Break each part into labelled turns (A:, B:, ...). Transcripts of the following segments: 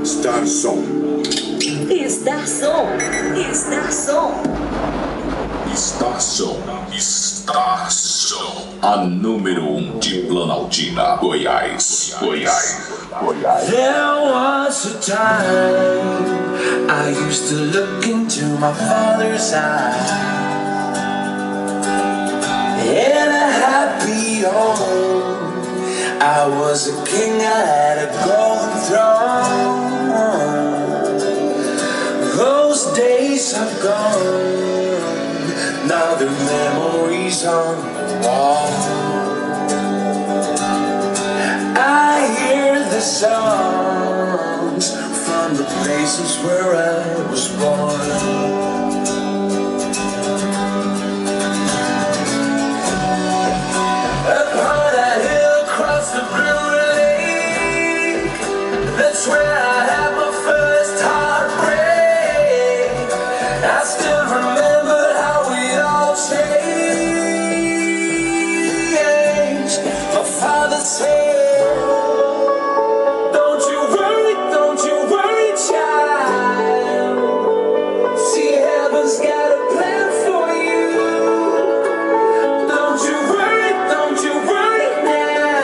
A: Star Som.
B: Star Som. Star Som.
C: Star Som. Star Som. A número 1 de Planaltina, Goiás.
D: There was a time I used to look into my father's eyes. In a happy home, I was a king, I had a golden throne. Those days are gone, now the memories on the wall. I hear the songs from the places where I was born. Upon a hill across the blue lake, that's where I had my first heartbreak. I still remember how we all changed. My father said, don't you worry, child. See, heaven's got a plan for you. Don't you worry now.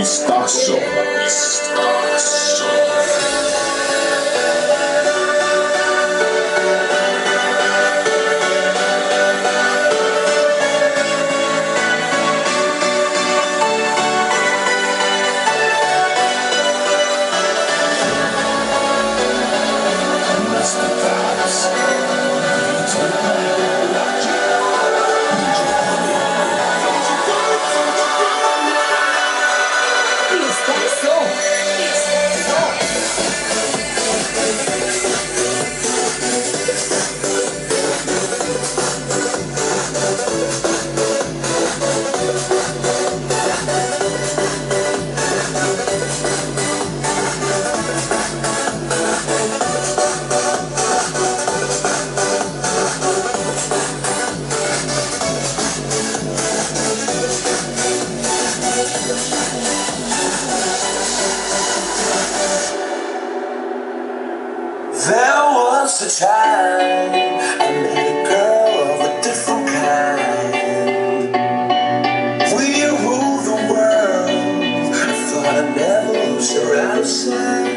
C: Star Som. Star Som.
D: There was a time I met a girl of a different kind. We ruled the world. I thought I'd never lose her outside.